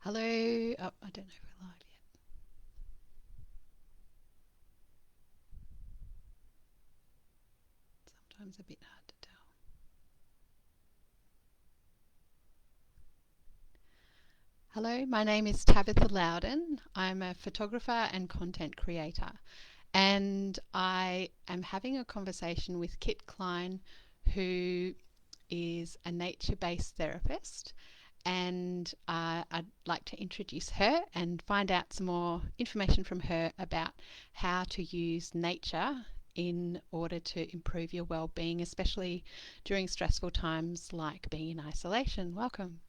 Hello. Oh, I don't know if we're live yet. Sometimes a bit hard to tell. Hello, my name is Tabitha Lowdon. I'm a photographer and content creator, and I am having a conversation with Kit Kline, who is a nature based therapist. And I'd like to introduce her and find out some more information from her about how to use nature in order to improve your well-being, especially during stressful times like being in isolation. Welcome.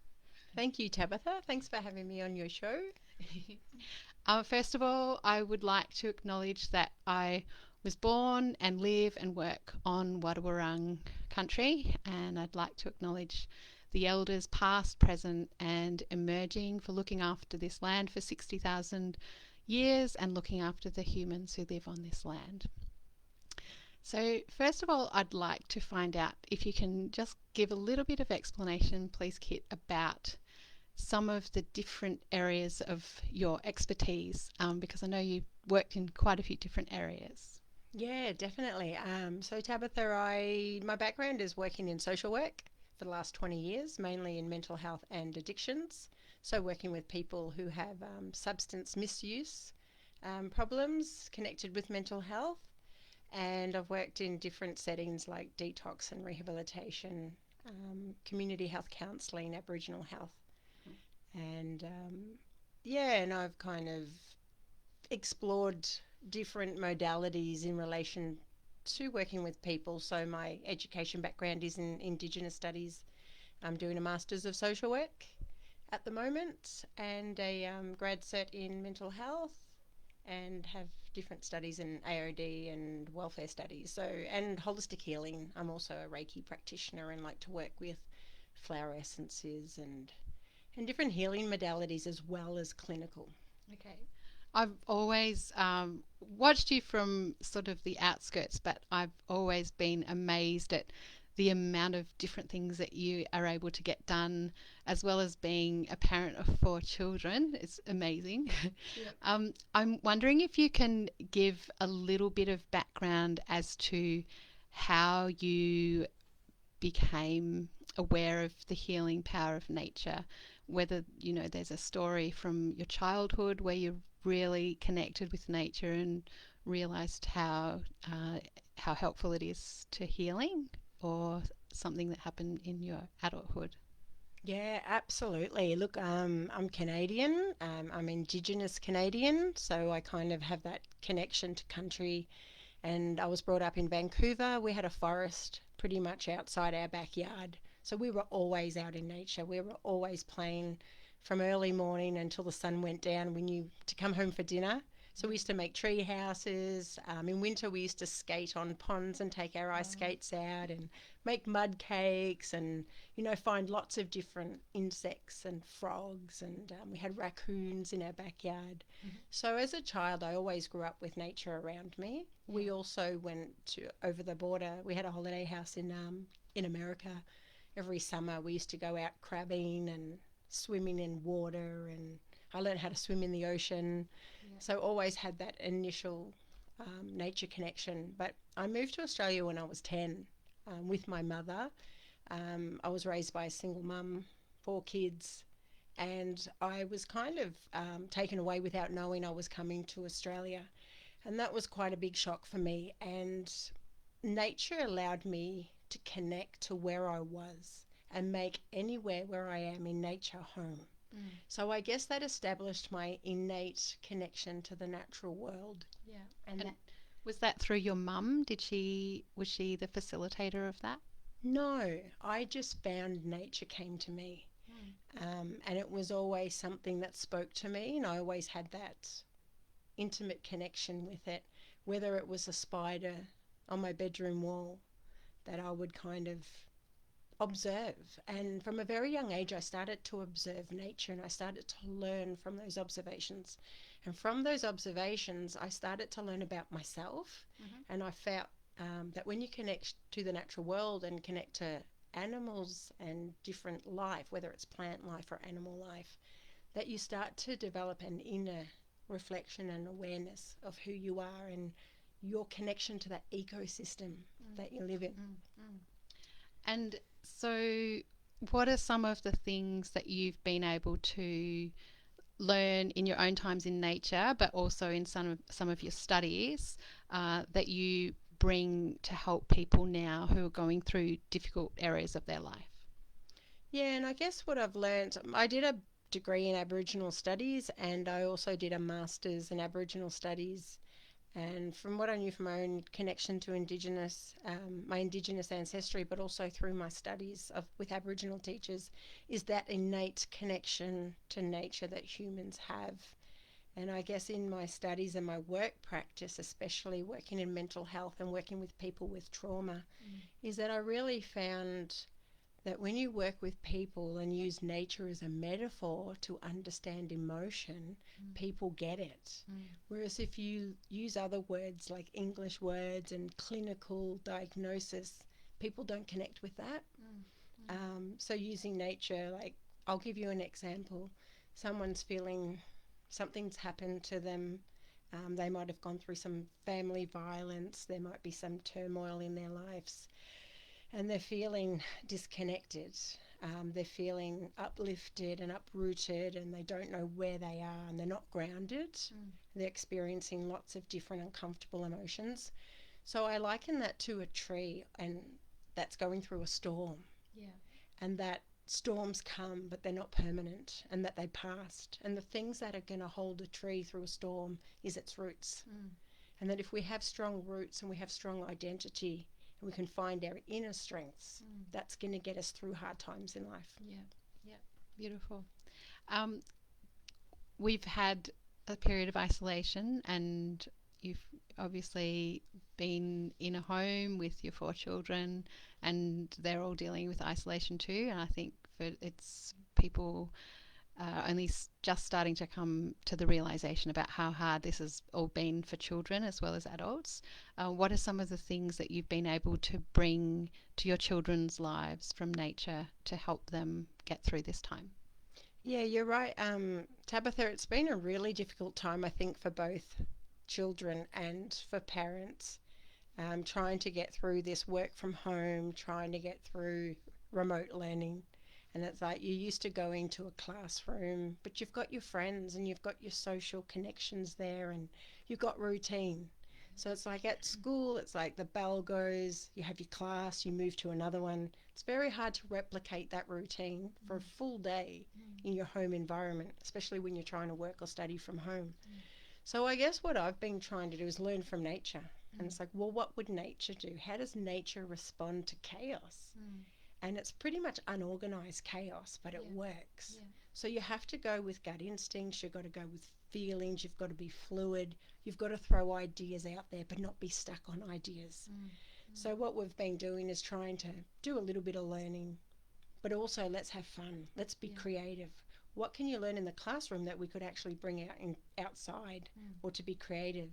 Thank you, Tabitha. Thanks for having me on your show. First of all, I would like to acknowledge that I was born and live and work on Wadawurrung country, and I'd like to acknowledge the elders past, present, and emerging for looking after this land for 60,000 years and looking after the humans who live on this land. So, first of all, I'd like to find out if you can just give a little bit of explanation, please, Kit, about some of the different areas of your expertise, because I know you've worked in quite a few different areas. Yeah, definitely. So Tabitha, my background is working in social work for the last 20 years, mainly in mental health and addictions. So working with people who have substance misuse problems connected with mental health. And I've worked in different settings like detox and rehabilitation, community health counselling, Aboriginal health. And I've kind of explored different modalities in relation to working with people. So my education background is in Indigenous studies. I'm doing a Masters of Social Work at the moment and a grad cert in mental health and have different studies in AOD and welfare studies. So and holistic healing. I'm also a Reiki practitioner and like to work with flower essences and different healing modalities as well as clinical. Okay. I've always watched you from sort of the outskirts, but I've always been amazed at the amount of different things that you are able to get done, as well as being a parent of four children. It's amazing. Yeah. I'm wondering if you can give a little bit of background as to how you became aware of the healing power of nature, whether there's a story from your childhood where you really connected with nature and realized how helpful it is to healing, or something that happened in your adulthood. Yeah, absolutely. Look, I'm Canadian. I'm Indigenous Canadian, so I kind of have that connection to country. And I was brought up in Vancouver. We had a forest pretty much outside our backyard. So we were always out in nature. We were always playing from early morning until the sun went down. We knew to come home for dinner. So we used to make tree houses. In winter, we used to skate on ponds and take our ice skates out and make mud cakes and, find lots of different insects and frogs. And we had raccoons in our backyard. Mm-hmm. So as a child, I always grew up with nature around me. Yeah. We also went to over the border. We had a holiday house in America. Every summer, we used to go out crabbing and swimming in water, and I learned how to swim in the ocean. Yeah. So always had that initial nature connection. But I moved to Australia when I was 10 with my mother. I was raised by a single mum, four kids, and I was kind of taken away without knowing I was coming to Australia. And that was quite a big shock for me. And nature allowed me to connect to where I was and make anywhere where I am in nature home. Mm. So I guess that established my innate connection to the natural world. Yeah. And And that, was that through your mum? Was she the facilitator of that? no, I just found nature came to me. Mm. And it was always something that spoke to me, and I always had that intimate connection with it, whether it was a spider on my bedroom wall that I would kind of observe. And from a very young age, I started to observe nature and I started to learn from those observations. And from those observations, I started to learn about myself. Mm-hmm. And I felt that when you connect to the natural world and connect to animals and different life, whether it's plant life or animal life, that you start to develop an inner reflection and awareness of who you are and your connection to that ecosystem that you live in. Mm. And so, what are some of the things that you've been able to learn in your own times in nature, but also in some of your studies that you bring to help people now who are going through difficult areas of their life? Yeah, and I guess what I've learned, I did a degree in Aboriginal studies and I also did a master's in Aboriginal studies. And from what I knew from my own connection to my Indigenous ancestry, but also through my studies with Aboriginal teachers, is that innate connection to nature that humans have. And I guess in my studies and my work practice, especially working in mental health and working with people with trauma, is that I really found that when you work with people and use nature as a metaphor to understand emotion, people get it. Whereas if you use other words like English words and clinical diagnosis, people don't connect with that. So using nature, like I'll give you an example. Someone's feeling something's happened to them. They might have gone through some family violence. There might be some turmoil in their lives and they're feeling disconnected. They're feeling uplifted and uprooted and they don't know where they are and they're not grounded. They're experiencing lots of different uncomfortable emotions. So I liken that to a tree and that's going through a storm. Yeah. And that storms come but they're not permanent and that they passed. And the things that are going to hold a tree through a storm is its roots. And that if we have strong roots and we have strong identity, and we can find our inner strengths, that's going to get us through hard times in life. Yeah, beautiful. We've had a period of isolation, and you've obviously been in a home with your 4 children, and they're all dealing with isolation too. And I think it's people only just starting to come to the realization about how hard this has all been for children as well as adults. What are some of the things that you've been able to bring to your children's lives from nature to help them get through this time? Yeah, you're right. Tabitha, it's been a really difficult time, I think, for both children and for parents. Trying to get through this work from home, trying to get through remote learning. And it's like you're used to going to a classroom, but you've got your friends and you've got your social connections there and you've got routine. So it's like at school, it's like the bell goes, you have your class, you move to another one. It's very hard to replicate that routine for a full day in your home environment, especially when you're trying to work or study from home. So I guess what I've been trying to do is learn from nature. And it's like, well, what would nature do? How does nature respond to chaos? And it's pretty much unorganized chaos, but it works. So you have to go with gut instincts, you've got to go with feelings, you've got to be fluid, you've got to throw ideas out there, but not be stuck on ideas. So what we've been doing is trying to do a little bit of learning, but also let's have fun, let's be creative. What can you learn in the classroom that we could actually bring out outside or to be creative?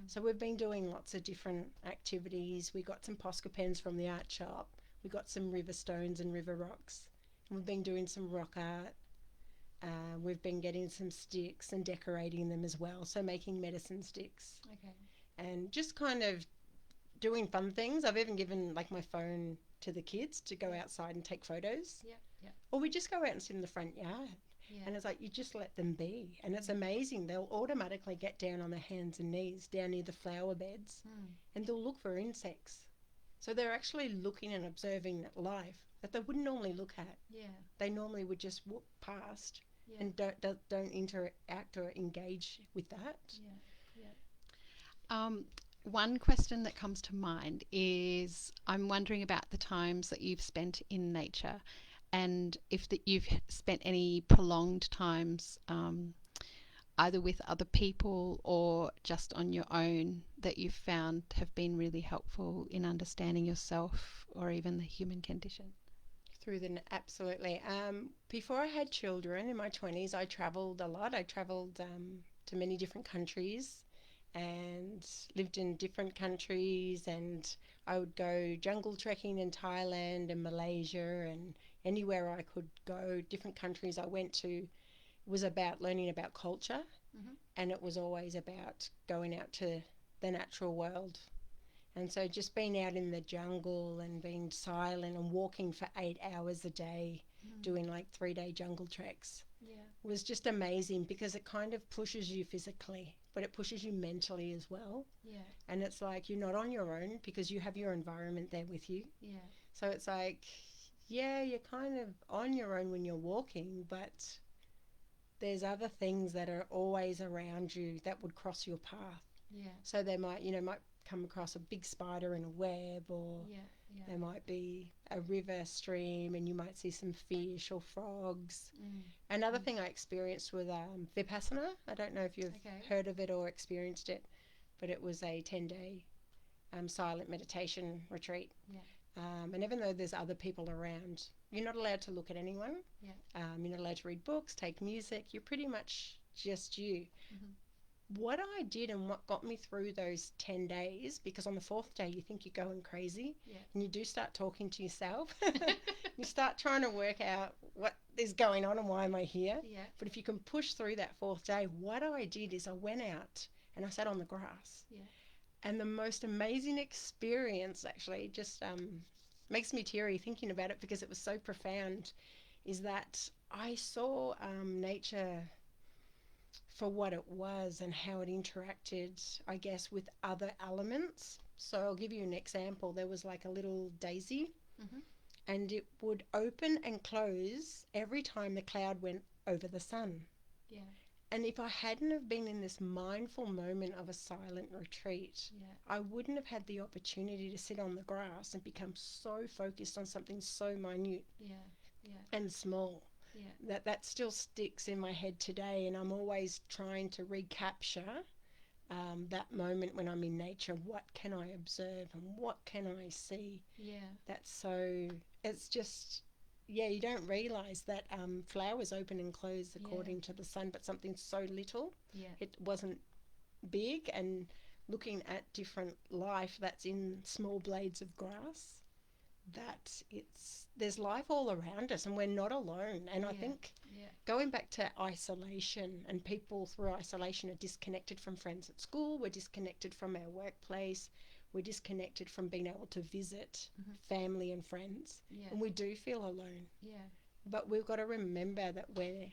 So we've been doing lots of different activities. We got some Posca pens from the art shop. We got some river stones and river rocks. And we've been doing some rock art. We've been getting some sticks and decorating them as well. So making medicine sticks. Okay. And just kind of doing fun things. I've even given like my phone to the kids to go outside and take photos. Or we just go out and sit in the front yard. And it's like you just let them be. And it's amazing. They'll automatically get down on their hands and knees down near the flower beds and they'll look for insects. So they're actually looking and observing life that they wouldn't normally look at. They normally would just walk past and don't interact or engage with that. One question that comes to mind is I'm wondering about the times that you've spent in nature and if you've spent any prolonged times either with other people or just on your own that you've found have been really helpful in understanding yourself or even the human condition. Absolutely. Before I had children in my 20s, I travelled a lot. I travelled to many different countries and lived in different countries, and I would go jungle trekking in Thailand and Malaysia and anywhere I could go, different countries I went to. was about learning about culture, Mhm. and it was always about going out to the natural world. And so just being out in the jungle and being silent and walking for 8 hours a day, Mm. doing like 3 day jungle treks, Yeah. was just amazing because it kind of pushes you physically, but it pushes you mentally as well. Yeah. And it's like you're not on your own because you have your environment there with you. Yeah. So it's like, yeah, you're kind of on your own when you're walking, but there's other things that are always around you that would cross your path. Yeah. So they might, might come across a big spider in a web, or Yeah. Yeah. there might be a river stream and you might see some fish or frogs. Mm. Another Mm. thing I experienced with Vipassana, I don't know if you've Okay. heard of it or experienced it, but it was a 10-day silent meditation retreat. Yeah. And even though there's other people around, you're not allowed to look at anyone. Yeah. You're not allowed to read books, take music. You're pretty much just you. Mhm. What I did and what got me through those 10 days, because on the fourth day you think you're going crazy Yeah. and you do start talking to yourself. You start trying to work out what is going on and why am I here. Yeah. But if you can push through that fourth day, what I did is I went out and I sat on the grass. Yeah. And the most amazing experience, actually, just makes me teary thinking about it because it was so profound, is that I saw nature for what it was and how it interacted, I guess, with other elements. So I'll give you an example. There was like a little daisy, Mhm. and it would open and close every time the cloud went over the sun. Yeah. And if I hadn't have been in this mindful moment of a silent retreat, Yeah. I wouldn't have had the opportunity to sit on the grass and become so focused on something so minute Yeah. Yeah. and small Yeah. that still sticks in my head today. And I'm always trying to recapture that moment when I'm in nature. What can I observe and what can I see? Yeah. That's so, it's just, yeah, you don't realize that flowers open and close Yeah. according to the sun, but something so little, Yeah. it wasn't big. And looking at different life that's in small blades of grass, that there's life all around us and we're not alone. And I Yeah. think Yeah. going back to isolation, and people through isolation are disconnected from friends at school, we're disconnected from our workplace, we're disconnected from being able to visit Mhm. family and friends, Yeah. and we do feel alone. Yeah. But we've got to remember that we're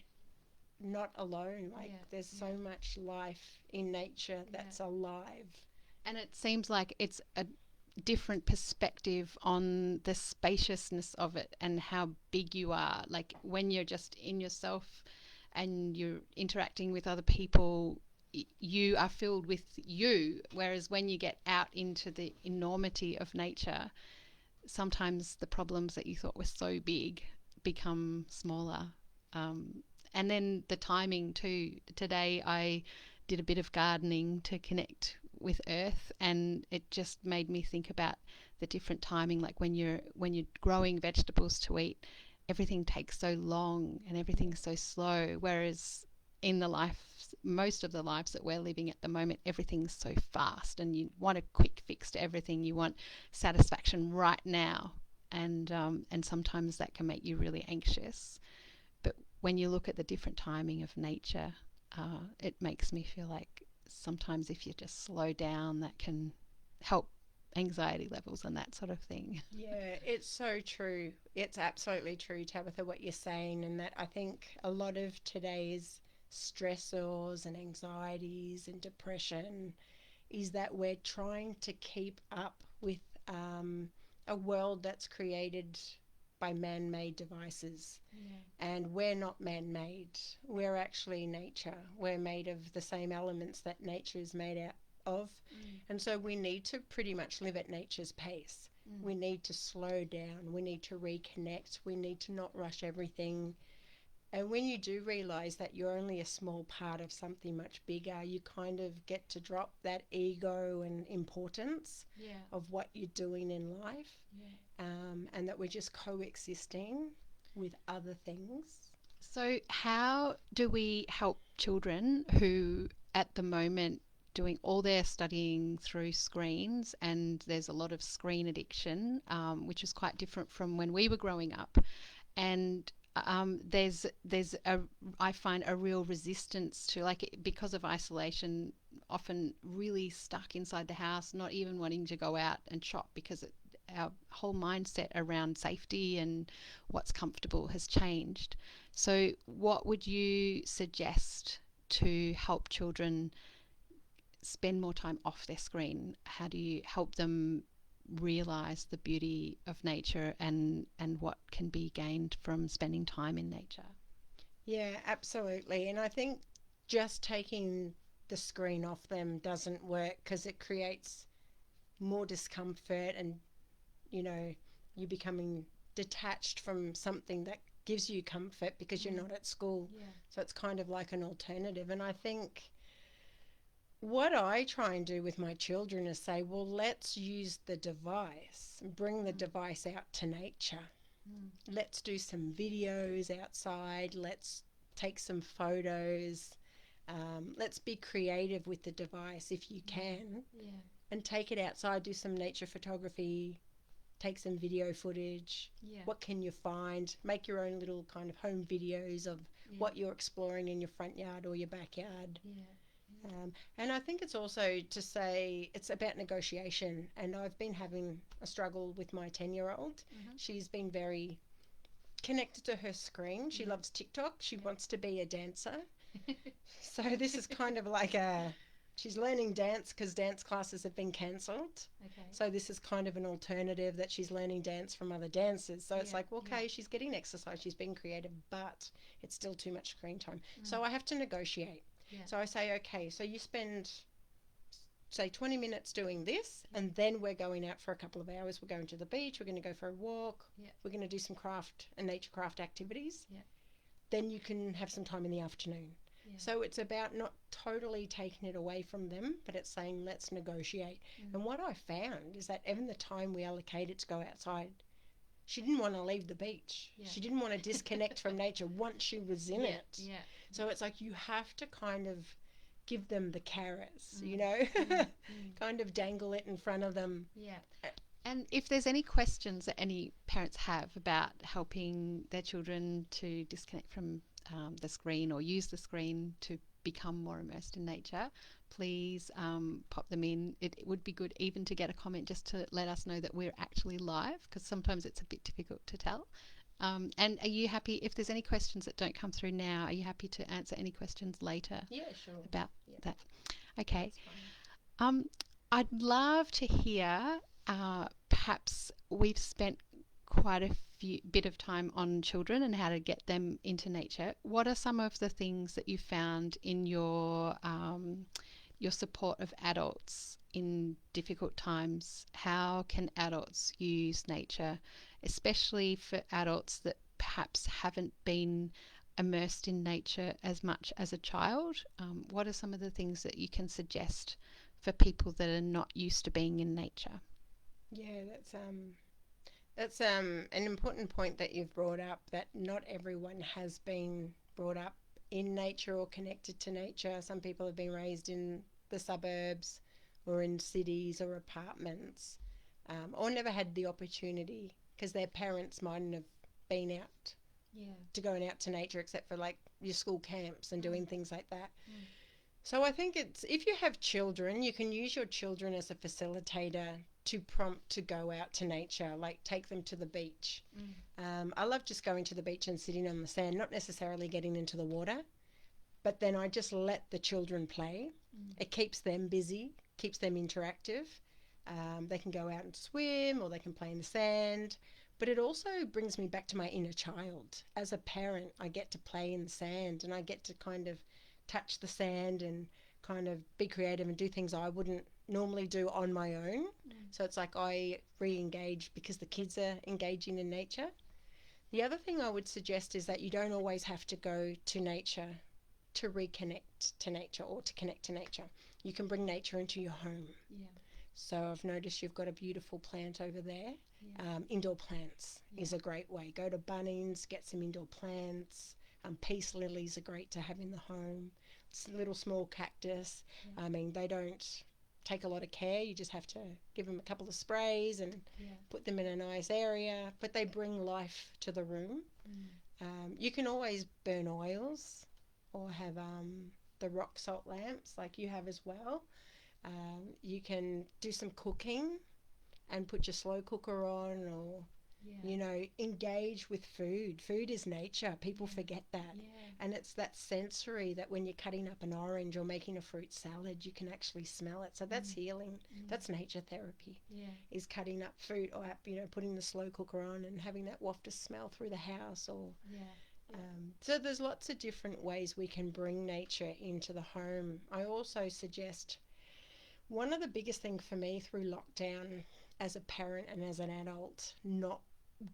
not alone. Like Yeah. there's Yeah. so much life in nature Yeah. that's alive. And it seems like it's a different perspective on the spaciousness of it and how big you are. Like when you're just in yourself and you're interacting with other people, you are filled with you. Whereas when you get out into the enormity of nature, sometimes the problems that you thought were so big become smaller. And then the timing too. Today I did a bit of gardening to connect with earth, and it just made me think about the different timing. Like when you're growing vegetables to eat, everything takes so long and everything's so slow. Whereas in the life, most of the lives that we're living at the moment, everything's so fast, and you want a quick fix to everything. You want satisfaction right now, and sometimes that can make you really anxious. But when you look at the different timing of nature, it makes me feel like sometimes if you just slow down, that can help anxiety levels and that sort of thing. Yeah, it's so true. It's absolutely true, Tabitha, what you're saying. And that I think a lot of today's stressors and anxieties and depression is that we're trying to keep up with a world that's created by man made devices. Yeah. And we're not man made, we're actually nature. We're made of the same elements that nature is made out of. Mm. And so we need to pretty much live at nature's pace. Mm. We need to slow down. We need to reconnect. We need to not rush everything. And when you do realize that you're only a small part of something much bigger, you kind of get to drop that ego and importance Yeah. of what you're doing in life, Yeah. and that we're just coexisting with other things. So, how do we help children who, at the moment, doing all their studying through screens, and there's a lot of screen addiction, which is quite different from when we were growing up, and there's a I find a real resistance to because of isolation, often really stuck inside the house, not even wanting to go out and shop because our whole mindset around safety and what's comfortable has changed. So, what would you suggest to help children spend more time off their screen? How do you help them realize the beauty of nature and what can be gained from spending time in nature? Yeah, absolutely. And I think just taking the screen off them doesn't work because it creates more discomfort and, you know, you becoming detached from something that gives you comfort because you're not at school. Yeah. So it's kind of like an alternative. And I think what I try and do with my children is say, well, let's use the device and bring the device out to nature. Let's do some videos outside. Let's take some photos. Let's be creative with the device if you can, Yeah. and take it outside, do some nature photography, take some video footage. Yeah. What can you find? Make your own little kind of home videos of what you're exploring in your front yard or your backyard. Yeah. And I think it's also to say it's about negotiation. And I've been having a struggle with my 10-year-old. She's been very connected to her screen. She loves TikTok. She wants to be a dancer. So this is kind of like she's learning dance because dance classes have been cancelled. Okay. So this is kind of an alternative that she's learning dance from other dancers. So it's like, okay, she's getting exercise, she's being creative, but it's still too much screen time. So I have to negotiate. Yeah. So I say, okay, so you spend, say, 20 minutes doing this, and then we're going out for a couple of hours. We're going to the beach, we're going to go for a walk, we're going to do some craft and nature craft activities. Then you can have some time in the afternoon. So it's about not totally taking it away from them, but it's saying let's negotiate. And what I found is that even the time we allocated to go outside, she didn't want to leave the beach. She didn't want to disconnect from nature once she was in it. So it's like you have to kind of give them the carrots, you know, kind of dangle it in front of them. Yeah. And if there's any questions that any parents have about helping their children to disconnect from the screen or use the screen to become more immersed in nature, please pop them in. It would be good even to get a comment just to let us know that we're actually live, because sometimes it's a bit difficult to tell. And are you happy, if there's any questions that don't come through now, are you happy to answer any questions later? Yeah, sure. About that? Okay. I'd love to hear, perhaps we've spent quite a bit of time on children and how to get them into nature. What are some of the things that you found in your support of adults in difficult times? How can adults use nature, especially for adults that perhaps haven't been immersed in nature as much as a child? What are some of the things that you can suggest for people that are not used to being in nature? Yeah, that's an important point that you've brought up, that not everyone has been brought up in nature or connected to nature. Some people have been raised in the suburbs or in cities or apartments, or never had the opportunity because their parents mightn't have been out to going out to nature except for like your school camps and doing things like that. So I think it's, if you have children, you can use your children as a facilitator to prompt to go out to nature, like take them to the beach. I love just going to the beach and sitting on the sand, not necessarily getting into the water, but then I just let the children play. It keeps them busy, keeps them interactive. They can go out and swim or they can play in the sand, but it also brings me back to my inner child. As a parent, I get to play in the sand and I get to kind of touch the sand and kind of be creative and do things I wouldn't normally do on my own. So it's like I re-engage because the kids are engaging in nature. The other thing I would suggest is that you don't always have to go to nature to reconnect to nature or to connect to nature. You can bring nature into your home. So I've noticed you've got a beautiful plant over there. Indoor plants is a great way. Go to Bunnings, get some indoor plants. Peace lilies are great to have in the home. It's a little small cactus. I mean, they don't take a lot of care. You just have to give them a couple of sprays and put them in a nice area. But they bring life to the room. You can always burn oils or have the rock salt lamps like you have as well. You can do some cooking and put your slow cooker on, or Yeah. engage with food. Food is nature. People Yeah. forget that. Yeah. And it's that sensory that when you're cutting up an orange or making a fruit salad, you can actually smell it. So that's Mm. healing. Mm. That's nature therapy, Yeah. is cutting up fruit, or putting the slow cooker on and having that waft of smell through the house. Or Yeah. Yeah. so there's lots of different ways we can bring nature into the home. I also suggest, one of the biggest things for me through lockdown as a parent and as an adult, not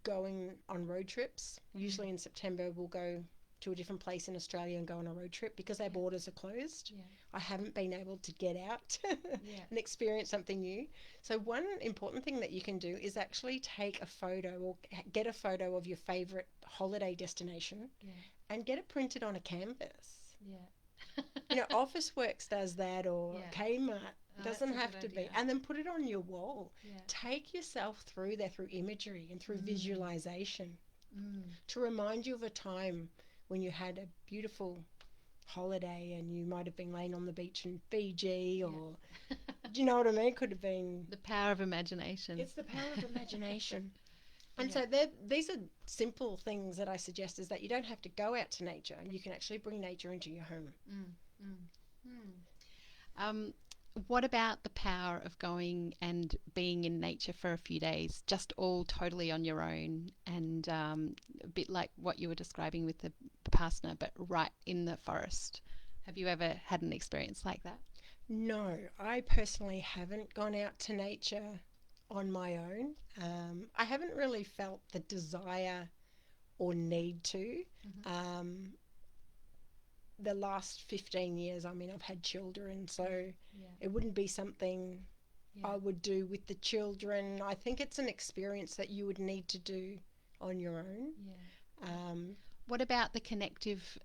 going on road trips. Mm. Usually in September, we'll go to a different place in Australia and go on a road trip because our Yeah. borders are closed. Yeah. I haven't been able to get out Yeah. and experience something new. So, one important thing that you can do is actually take a photo or get a photo of your favorite holiday destination Yeah. and get it printed on a canvas. Yeah. Officeworks does that, or Yeah. Kmart. Oh, that's Doesn't a have good to be. idea. And then put it on your wall. Yeah. Take yourself through there through imagery and through Mm. visualization Mm. to remind you of a time when you had a beautiful holiday and you might have been laying on the beach in Fiji, or Yeah. do you know what I mean? Could have been. The power of imagination. It's the power of imagination. And Yeah. so these are simple things that I suggest, is that you don't have to go out to nature. You can actually bring nature into your home. Mm. Mm. Mm. Um, what about the power of going and being in nature for a few days, just all totally on your own, and a bit like what you were describing with the pasna, but right in the forest? Have you ever had an experience like that? No, I personally haven't gone out to nature on my own. I haven't really felt the desire or need to. Mm-hmm. Um, the last 15 years, I mean, I've had children, so Yeah. it wouldn't be something Yeah. I would do with the children. I think it's an experience that you would need to do on your own. Yeah. Um, What about the connective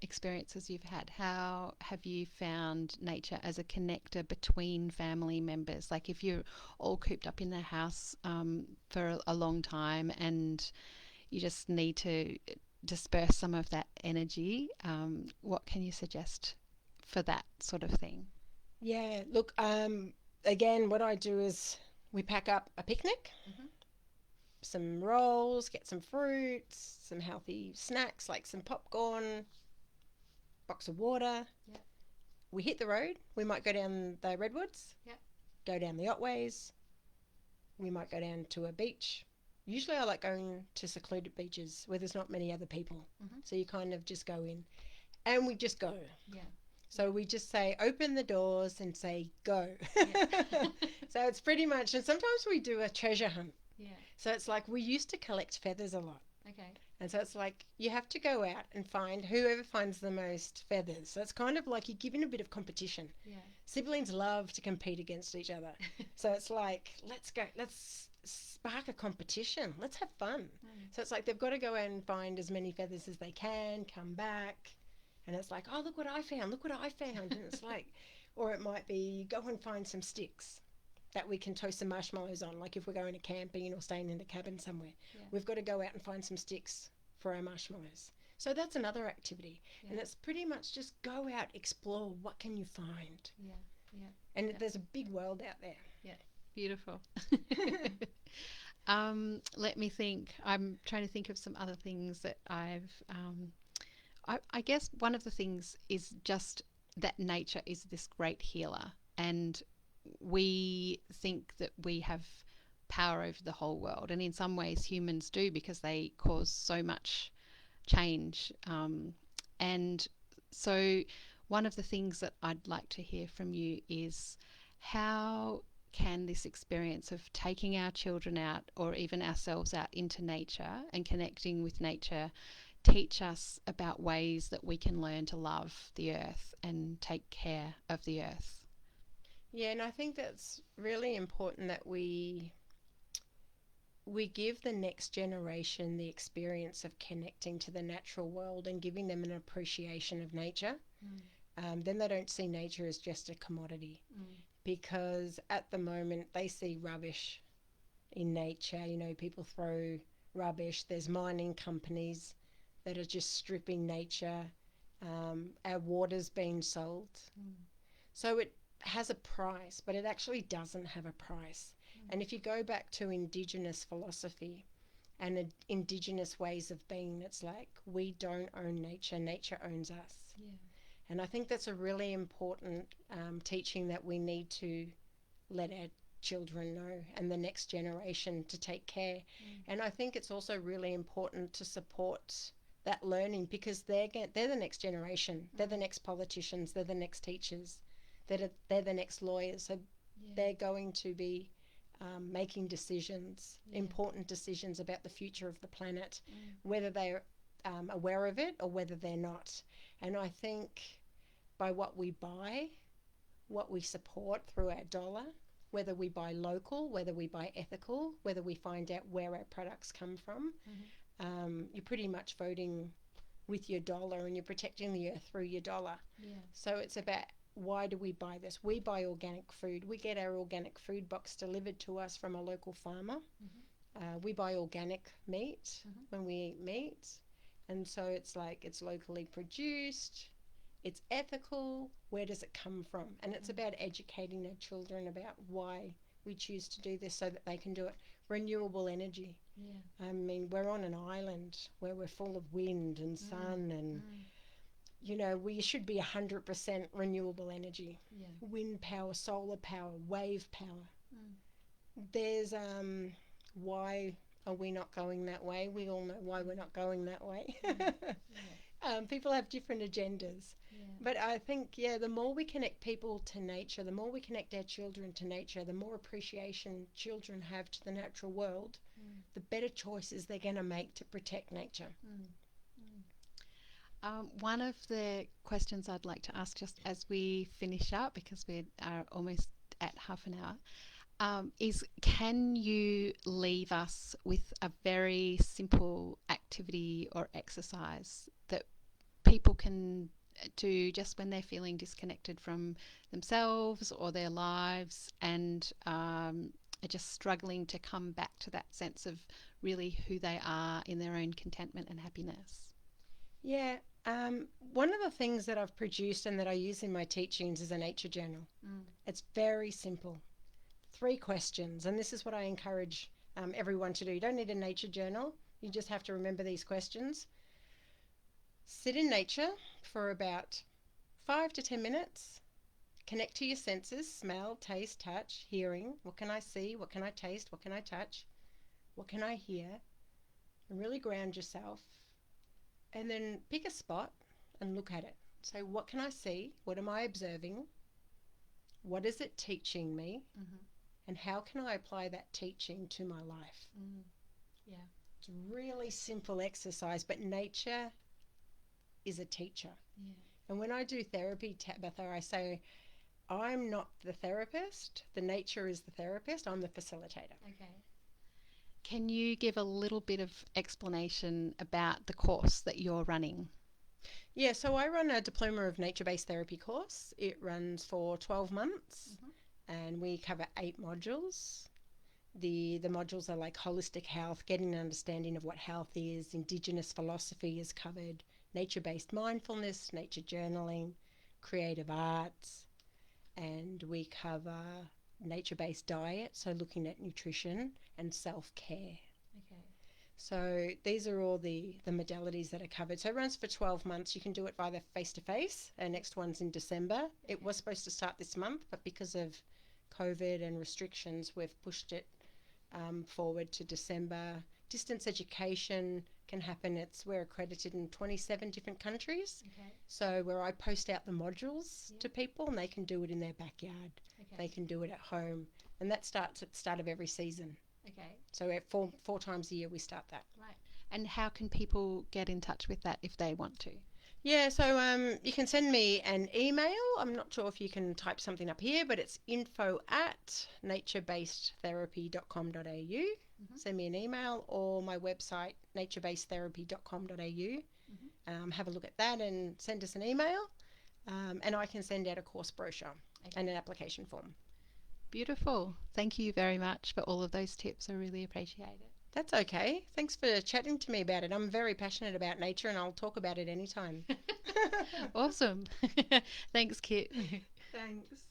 experiences you've had? How have you found nature as a connector between family members? Like if you're all cooped up in the house for a long time and you just need to disperse some of that energy, what can you suggest for that sort of thing? yeah, look, again, what I do is we pack up a picnic, Mm-hmm. some rolls, get some fruits, some healthy snacks like some popcorn, box of water. Yeah. We hit the road. We might go down the redwoods, Yeah. go down the Otways. We might go down to a beach. Usually I like going to secluded beaches where there's not many other people. Mm-hmm. So you kind of just go in and we just go. Yeah. So we just say, open the doors and say, go. Yeah. So it's pretty much, and sometimes we do a treasure hunt. Yeah. So it's like we used to collect feathers a lot. Okay. And so it's like you have to go out and find whoever finds the most feathers. So it's kind of like you're giving a bit of competition. Yeah. Siblings love to compete against each other. So it's like, let's go, let's spark a competition. Let's have fun. Mm. So it's like they've got to go out and find as many feathers as they can, come back. And it's like, oh, look what I found. Look what I found. And it's like, or it might be go and find some sticks that we can toast some marshmallows on. Like if we're going to camping or staying in a cabin somewhere, Yeah. we've got to go out and find some sticks for our marshmallows. So that's another activity. Yeah. And it's pretty much just go out, explore. What can you find? Yeah. Yeah. And Yeah. there's a big world out there. Beautiful. Let me think. I'm trying to think of some other things that I guess one of the things is just that nature is this great healer, and we think that we have power over the whole world, and in some ways humans do because they cause so much change. And so, one of the things that I'd like to hear from you is how can this experience of taking our children out or even ourselves out into nature and connecting with nature teach us about ways that we can learn to love the earth and take care of the earth? Yeah, and I think that's really important that we give the next generation the experience of connecting to the natural world and giving them an appreciation of nature. Then they don't see nature as just a commodity, because at the moment they see rubbish in nature. You know, people throw rubbish. There's mining companies that are just stripping nature. Our water's being sold. So it has a price, but it actually doesn't have a price. And if you go back to Indigenous philosophy and Indigenous ways of being, it's like we don't own nature, nature owns us. Yeah. And I think that's a really important teaching that we need to let our children know and the next generation to take care. And I think it's also really important to support that learning, because they're the next generation. They're the next politicians. They're the next teachers. They're the next lawyers. So they're going to be making decisions, important decisions about the future of the planet, whether they're aware of it or whether they're not. And I think by what we buy, what we support through our dollar, whether we buy local, whether we buy ethical, whether we find out where our products come from, you're pretty much voting with your dollar, and you're protecting the earth through your dollar. So it's about, why do we buy this? We buy organic food. We get our organic food box delivered to us from a local farmer. We buy organic meat when we eat meat. And so it's like, it's locally produced, it's ethical, where does it come from? And it's about educating our children about why we choose to do this so that they can do it. Renewable energy. I mean, we're on an island where we're full of wind and sun and you know, we should be 100% renewable energy. Wind power, solar power, wave power. There's why are we not going that way? We all know why we're not going that way. People have different agendas. But I think, the more we connect people to nature, the more we connect our children to nature, the more appreciation children have to the natural world, the better choices they're going to make to protect nature. One of the questions I'd like to ask just as we finish up, because we are almost at half an hour, is can you leave us with a very simple activity or exercise that people can do just when they're feeling disconnected from themselves or their lives and are just struggling to come back to that sense of really who they are in their own contentment and happiness? One of the things that I've produced and that I use in my teachings is a nature journal. It's very simple. 3 questions, and this is what I encourage everyone to do. You don't need a nature journal. You just have to remember these questions. Sit in nature for about 5 to 10 minutes. Connect to your senses: smell, taste, touch, hearing. What can I see? What can I taste? What can I touch? What can I hear? And really ground yourself. And then pick a spot and look at it. So what can I see? What am I observing? What is it teaching me? And how can I apply that teaching to my life? It's a really simple exercise, but nature is a teacher. And when I do therapy, Tabitha, I say, I'm not the therapist. The nature is the therapist. I'm the facilitator. Can you give a little bit of explanation about the course that you're running? So I run a Diploma of Nature-Based Therapy course. It runs for 12 months and we cover 8 modules. The modules are like holistic health, getting an understanding of what health is, Indigenous philosophy is covered, nature-based mindfulness, nature journaling, creative arts, and we cover nature-based diet, so looking at nutrition and self-care. So these are all the modalities that are covered. So it runs for 12 months. You can do it either face-to-face. Our next one's in December. It was supposed to start this month, but because of COVID and restrictions, we've pushed it forward to December. Distance education can happen. We're accredited in 27 different countries. So where I post out the modules to people and they can do it in their backyard. They can do it at home. And that starts at the start of every season. So at four times a year we start that. And how can people get in touch with that if they want to? So you can send me an email. I'm not sure if you can type something up here, but it's info@naturebasedtherapy.com.au. Send me an email, or my website, naturebasedtherapy.com.au. Have a look at that and send us an email, and I can send out a course brochure and an application form. Beautiful. Thank you very much for all of those tips. I really appreciate it. That's okay. Thanks for chatting to me about it. I'm very passionate about nature and I'll talk about it anytime. Awesome. Thanks, Kit. Thanks.